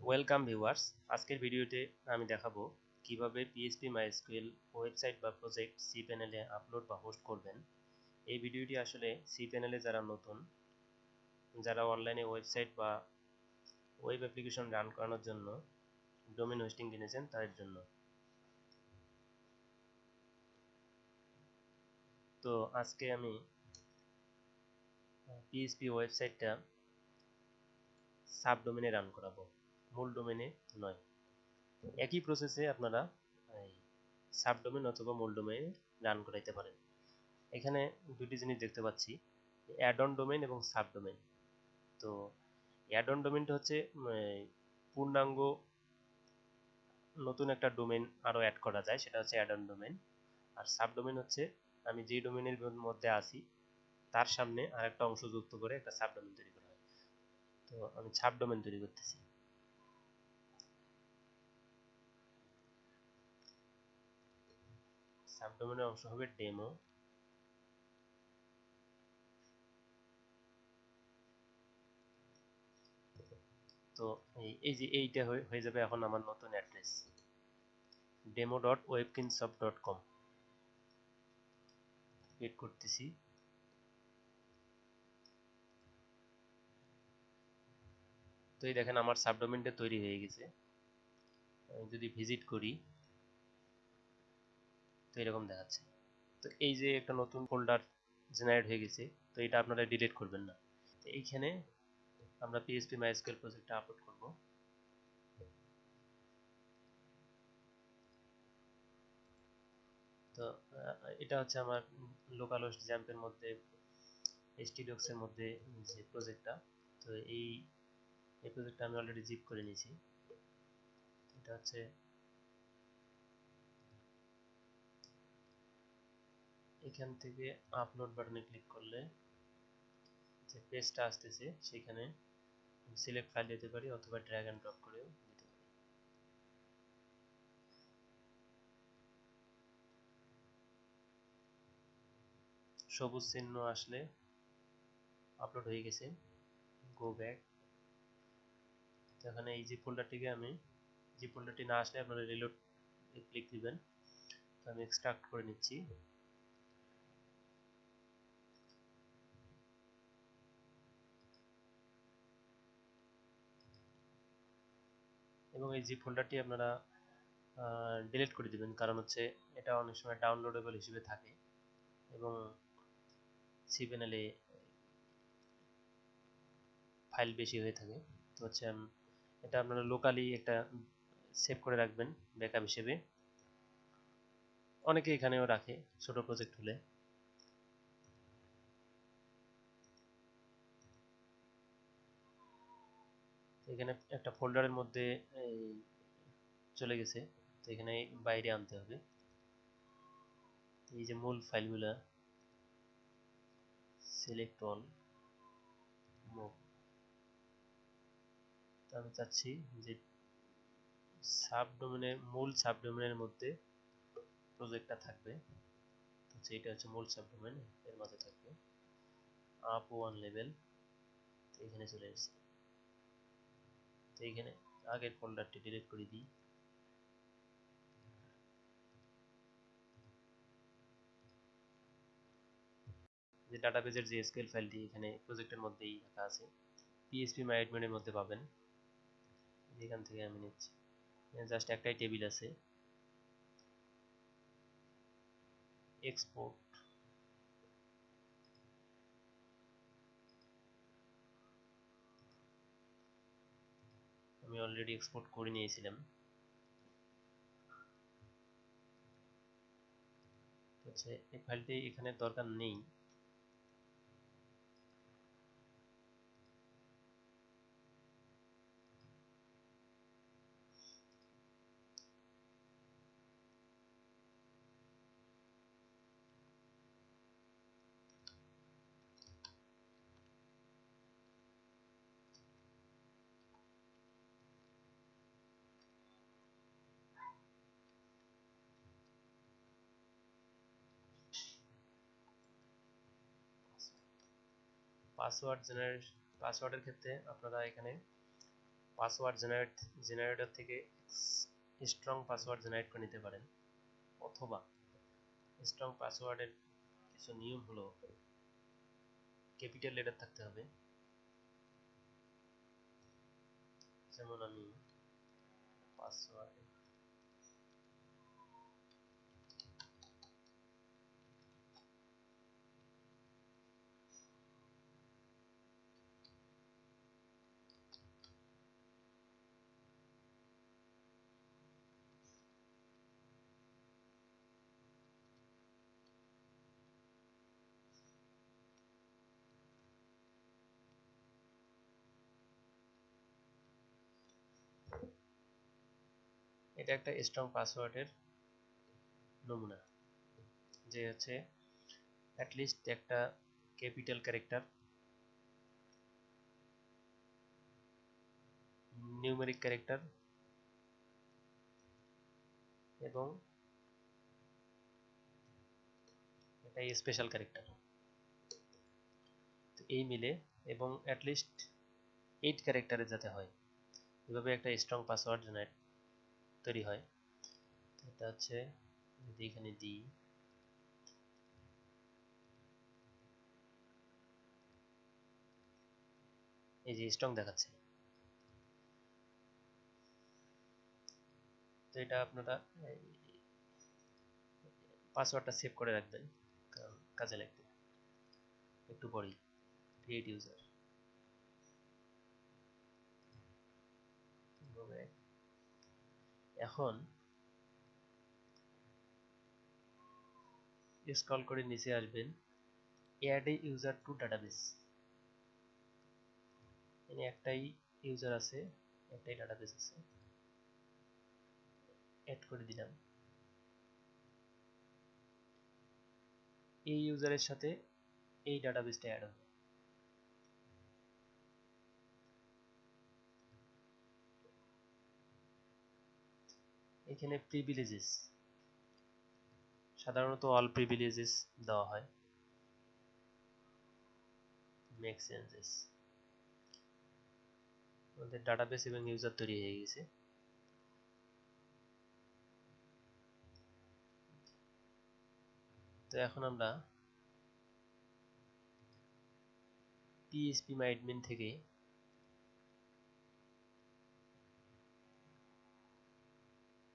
Welcome viewers, আজকের ভিডিওতে আমি দেখাবো কিভাবে PHP MySQL ওয়েবসাইট বা প্রজেক্ট cPanel-এ আপলোড বা হোস্ট করবেন। এই ভিডিওটি আসলে cPanel-এ যারা নতুন, যারা অনলাইনে ওয়েবসাইট বা ওয়েব অ্যাপ্লিকেশন রান করানোর জন্য ডোমেইন হোস্টিং কিনেছেন তাদের জন্য। তো আজকে আমি PHP ওয়েবসাইটটা সাবডোমেনে রান করাবো, মূল ডোমেনে নয়। একই প্রসেসে আপনারা সাবডোমেন অথবা মূল ডোমেইনে রান করাইতে পারেন। এখানে দুটি জিনিস দেখতে পাচ্ছি, অ্যাড অন ডোমেইন এবং সাবডোমেইন। তো অ্যাড অন ডোমেইনটা হচ্ছে পূর্ণাঙ্গ নতুন একটা ডোমেইন আরও অ্যাড করা যায়, সেটা হচ্ছে অ্যাড অন ডোমেইন। আর সাবডোমেইন হচ্ছে আমি যে ডোমেইনের মধ্যে আছি তার সামনে আরেকটা অংশ যুক্ত করে একটা সাবডোমেইন তৈরি করা হয়। তো আমি সাবডোমেইন তৈরি করতেছি। সাবডোমেইনের অংশ হবে ডেমো। তো এই যে এইটা হয়ে যাবে এখন আমার নতুন অ্যাড্রেস, demo.webkinsoft.com। ক্রিয়েট করতেছি। তো এই দেখেন আমার সাবডোমেইনটা তৈরি হয়ে গেছে। আমি যদি ভিজিট করি তো এরকম দেখাচ্ছে। তো এই যে একটা নতুন ফোল্ডার জেনারেট হয়ে গেছে, তো এটা আপনারা ডিলিট করবেন না। তো এইখানে আমরা PHP MySQL প্রজেক্টটা আপলোড করব। তো এটা হচ্ছে আমার লোকাল হোস্ট জ্যাম্পের মধ্যে htdocs এর মধ্যে যে প্রজেক্টটা। তো এই প্রজেক্টটা আমি অলরেডি জিপ করে নিয়েছি। এটা হচ্ছে এখান থেকে আপলোড বাটনে ক্লিক করলে যে পেজটা আসতেছে সেখানে সিলেক্ট ফাইল দিতে পারি অথবা ড্র্যাগ এন্ড ড্রপ করেও দিতে পারি। সবুজ চিহ্ন আসলে আপলোড হয়ে গেছে। Go back. তো এখানে এই যে ফোল্ডারটিকে আমি, যে ফোল্ডারটি না আসলে আপনারা রিলোড ক্লিক দিবেন। তো আমি এক্সট্রাক্ট করে নিচ্ছি। এবং এই জি ফোল্ডারটি আপনারা ডিলিট করে দিবেন, কারণ হচ্ছে এটা অনেক সময় ডাউনলোডেবল হিসেবে থাকে এবং cPanel-এ ফাইল বেশি হয়ে থাকে। তো হচ্ছে এটা আপনারা লোকালি একটা সেভ করে রাখবেন ব্যাকআপ হিসেবে। অনেকে এখানেও রাখে ছোট প্রজেক্ট হলে। এখানে একটা ফোল্ডারের মধ্যে চলে গেছে, তো এখানে বাইরে আনতে হবে। এই যে মূল ফাইলগুলা সিলেক্ট অল মুভ। আমি চাচ্ছি যে সাবডোমেনের মূল সাবডোমেনের মধ্যে প্রজেক্টটা থাকবে। তো এটা হচ্ছে মূল সাবডোমেন, এর মাঝে থাকবে আপ ওয়ান লেভেল। তো এখানে চলে এসেছে। তো এখানে আগের ফোল্ডারটি ডিলিট করে দিই। যে ডাটাবেজের যে এসকিউএল ফাইলটি এখানে প্রজেক্টের মধ্যেই রাখা আছে, PHP MyAdmin এর মধ্যে পাবেন। এখান থেকে আমি নিচ্ছি, জাস্ট একটাই টেবিল আছে। এক্সপোর্ট। আমি অলরেডি এক্সপোর্ট করে নিয়েছিলাম। হচ্ছে এই ফাইলটি এখানে দরকার নেই। পাসওয়ার্ডের ক্ষেত্রে আপনারা এখানে পাসওয়ার্ড জেনারেটর থেকে স্ট্রং পাসওয়ার্ড জেনারেট করে নিতে পারেন, অথবা স্ট্রং পাসওয়ার্ডের কিছু নিয়ম হলো ক্যাপিটাল লেটার থাকতে হবে। যেমন আমি পাসওয়ার্ড এটা একটা স্ট্রং পাসওয়ার্ডের নমুনা, যে হচ্ছে অ্যাটলিস্ট একটা ক্যাপিটাল ক্যারেক্টার, নিউমেরিক ক্যারেক্টার এবং একটা স্পেশাল ক্যারেক্টার, এই মিলে এবং অ্যাটলিস্ট 8 ক্যারেক্টারে যাতে হয়, এভাবে একটা স্ট্রং পাসওয়ার্ড জেনারেট তৈরি হয়। এটা হচ্ছে যদি এখানে দিই, এই যে স্ট্রং দেখাচ্ছে। তো এটা আপনারা পাসওয়ার্ডটা সেভ করে রাখবেন, কারণ কাজে লাগবে একটু পরেই। ক্রিয়েট ইউজার, এখন স্ক্রল করে নিচে আসবেন, add a user to database. এখানে একটাই ইউজার আছে, একটাই ডাটাবেস আছে, অ্যাড করে দিলাম। এই ইউজারের সাথে এই ডাটাবেসটা অ্যাড হবে। এখানে প্রিভিলেজেস, সাধারণত অল প্রিভিলেজেস দেওয়া হয়। মেক চেঞ্জেস, আমাদের ডাটাবেস এবং ইউজার তৈরি হয়ে গেছে। তো এখন আমরা PHP MyAdmin থেকে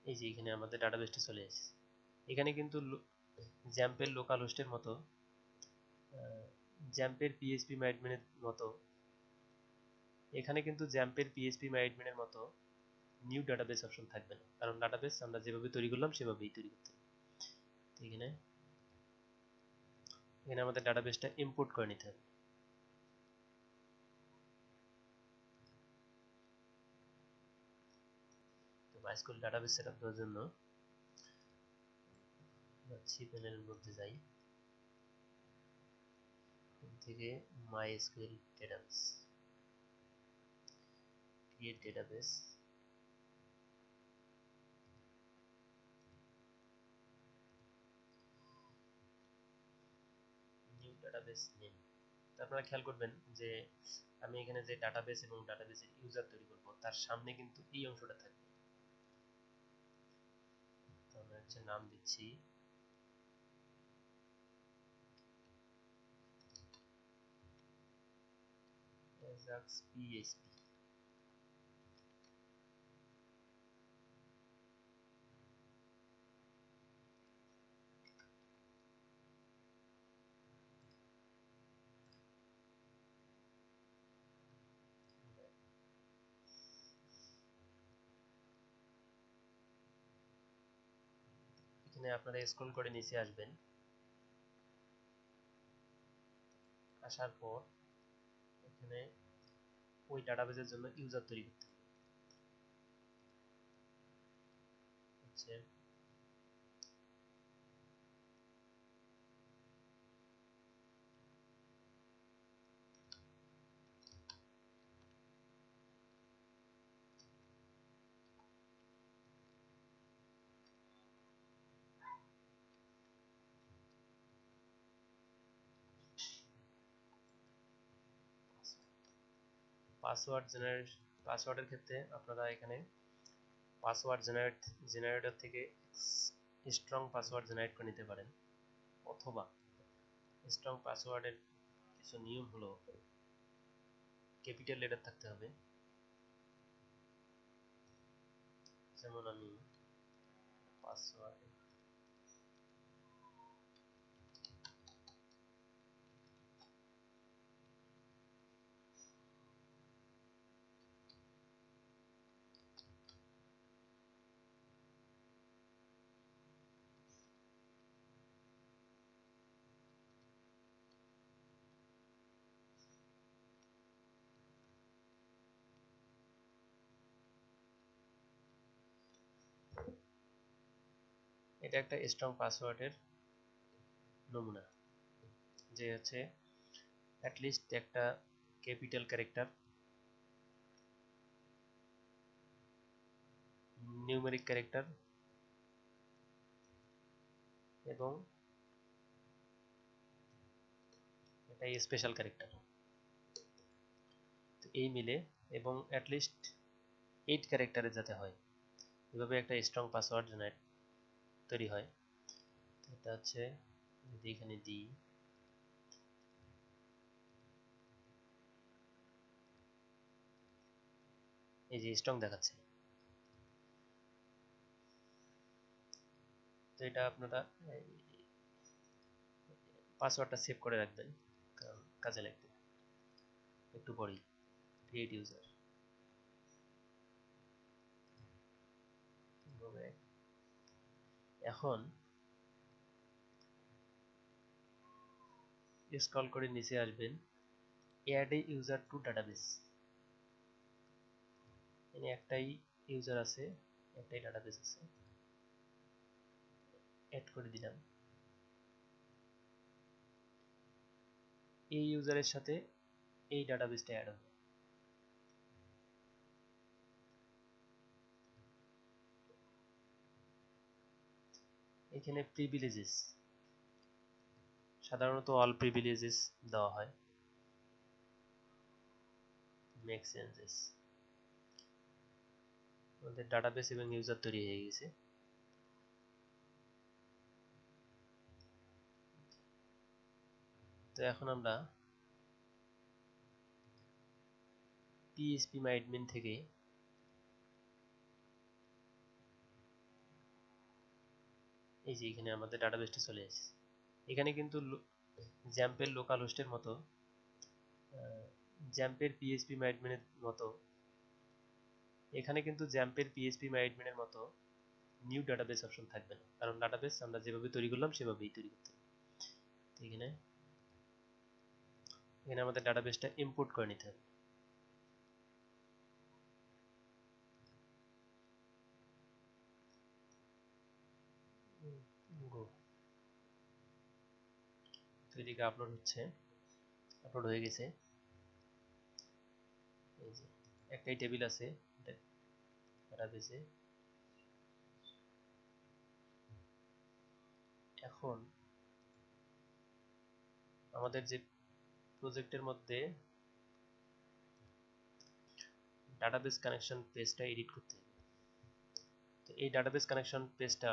এই যে এখানে আমাদের ডাটাবেসটা চলে এসেছে। এখানে কিন্তু জ্যাম্পের লোকাল হোস্টের মতো, জ্যাম্পের PHP MyAdmin এর মতো, এখানে কিন্তু জ্যাম্পের PHP MyAdmin এর মতো নিউ ডাটাবেস অপশন থাকবে না, কারণ ডাটাবেস আমরা যেভাবে তৈরি করলাম সেভাবেই তৈরি করতে হবে। এখানে এখানে আমাদের ডাটাবেসটা ইম্পোর্ট করে নিতে হবে। তো MySQL ডাটাবেস সেটআপ দেওয়ার জন্য cPanel এর মধ্যে যাই, এখান থেকে MySQL database, create database, new database name. আপনারা খেয়াল করবেন যে আমি এখানে যে ডাটাবেস এবং ডাটাবেসের ইউজার তৈরি করব, তার সামনে কিন্তু এই অংশটা থাকবে। তো আমরা হচ্ছে নাম দিচ্ছি ajax php। এখানে আপনারা স্ক্রল করে নিচে আসবেন, আসার পর এখানে ওই ডাটাবেসের জন্য ইউজার তৈরি করতে হচ্ছে। পাসওয়ার্ড জেনারেট পাসওয়ার্ডের ক্ষেত্রে আপনারা এখানে পাসওয়ার্ড জেনারেটর থেকে স্ট্রং পাসওয়ার্ড জেনারেট করে নিতে পারেন, অথবা স্ট্রং পাসওয়ার্ডের কিছু নিয়ম হলো ক্যাপিটাল লেটার থাকতে হবে। যেমন আমি পাসওয়ার্ড এটা একটা স্ট্রং পাসওয়ার্ডের নমুনা, যে হচ্ছে অ্যাটলিস্ট একটা ক্যাপিটাল ক্যারেক্টার, নিউমেরিক ক্যারেক্টার এবং এটা স্পেশাল ক্যারেক্টার, এই মিলে এবং অ্যাটলিস্ট 8 ক্যারেক্টারে যাতে হয়, এভাবে একটা স্ট্রং পাসওয়ার্ড জেনারেট তৈরি হয়। এটা হচ্ছে যদি এখানে দিই, এই যে স্ট্রং দেখাচ্ছে। তো এটা আপনারা পাসওয়ার্ডটা সেভ করে রাখবেন, কারণ কাজে লাগবে একটু পরেই। ক্রিয়েট ইউজার, এখন স্ক্রল করে নিচে আসবেন, add a user to database. এখানে একটাই ইউজার আছে, একটাই ডাটাবেস আছে, অ্যাড করে দিলাম। এই ইউজারের সাথে এই ডাটাবেসটা অ্যাড হবে। এখানে প্রিভিলেজেস, সাধারণত অল প্রিভিলেজেস দেওয়া হয়। মেক চেঞ্জেস, আমাদের ডাটাবেস এবং ইউজার তৈরি হয়ে গেছে। তো এখন আমরা PHP MyAdmin থেকে এই যে এখানে আমাদের ডাটাবেসটা চলে এসেছে। এখানে কিন্তু জ্যাম্পের লোকাল হোস্টের মতো, জ্যাম্পের PHP MyAdmin এর মতো, এখানে কিন্তু জ্যাম্পের PHP MyAdmin এর মতো নিউ ডাটাবেস অপশন থাকবে না, কারণ ডাটাবেস আমরা যেভাবে তৈরি করলাম সেভাবেই তৈরি করতে হবে। এখানে এখানে আমাদের ডাটাবেসটা ইম্পোর্ট করে নিতে হবে। তো এদিকে আপলোড হচ্ছে, আপলোড হয়ে গেছে। এই যে একটাই টেবিল আছে ডাটাবেসে। এখন আমাদের যে প্রজেক্টের মধ্যে ডাটাবেস কানেকশন পেজটা এডিট করতে হবে। তো এই ডাটাবেস কানেকশন পেজটা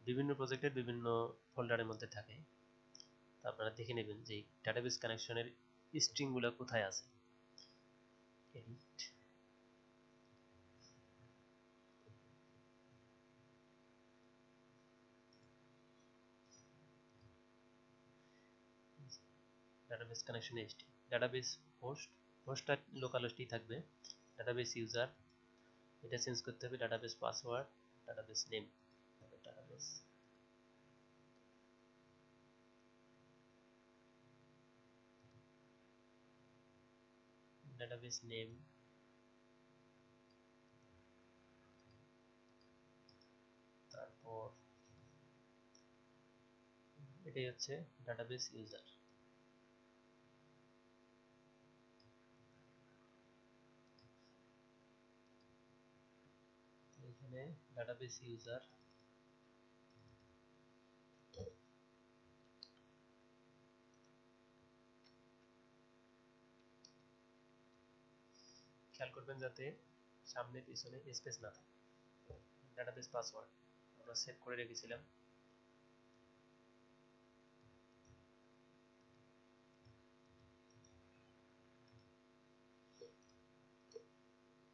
বিভিন্ন প্রজেক্টের বিভিন্ন ফোল্ডারের মধ্যে থাকে। তো আপনারা দেখে নেবেন যে ডাটাবেস কানেকশনের স্ট্রিংগুলো কোথায় আছে। Edit, database connection ST, database host, হোস্টটা লোকাল হোস্টই থাকবে। ডাটাবেস ইউজার, এটা চেঞ্জ করতে হবে। Database password, database name, database database name, তারপর এটাই হচ্ছে ডাটাবেস ইউজার। এখানে ডাটাবেস ইউজার, খেয়াল করবেন যাতে সামনে পিছনে স্পেস না থাকে। ডাটাবেস পাসওয়ার্ড আমরা সেট করে রেখেছিলাম।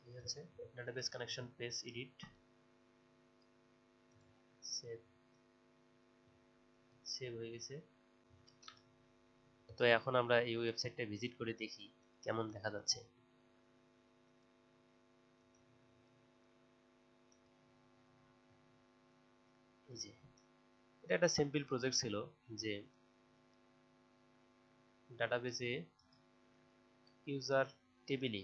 এই হচ্ছে database connection page edit, save হয়ে গেছে। তো এখন আমরা এই ওয়েবসাইটটা ভিজিট করে দেখি কেমন দেখা যাচ্ছে। এই যে এটা একটা সিম্পল প্রজেক্ট ছিল যে ডাটাবেসে ইউজার টেবিলে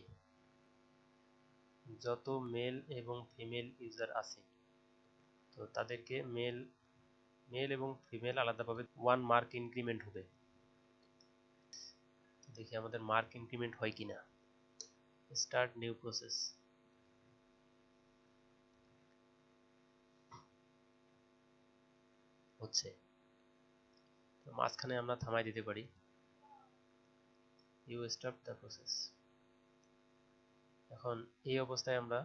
যত মেল এবং ফিমেল ইউজার আছে, তো তাদেরকে মেল এবং ফিমেল আলাদাভাবে 1 মার্ক ইনক্রিমেন্ট হবে। দেখি আমাদের মার্ক ইনক্রিমেন্ট হয় কিনা। Start new process. হচ্ছে, তো মাঝখানে আমরা থামাই দিতে পারি, ইউ স্টপ দ্য প্রসেস। এখন এই অবস্থায় আমরা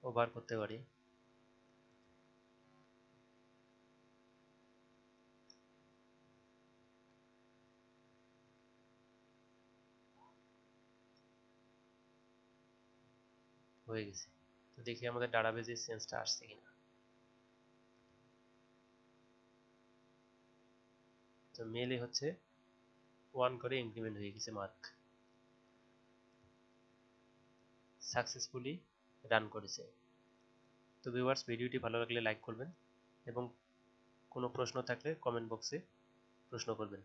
ওভার করতে পারি। হয়ে গেছে। তো দেখি আমাদের ডাটাবেজে চেঞ্জটা আসছে কিনা। তো মেলে হচ্ছে 1 করে ইনক্রিমেন্ট হয়ে গেছে মার্ক। সাকসেসফুলি রান করেছে। তো ভিউয়ার্স, ভিডিওটি ভালো লাগলে লাইক করবেন এবং কোনো প্রশ্ন থাকলে কমেন্ট বক্সে প্রশ্ন করবেন।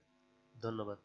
ধন্যবাদ।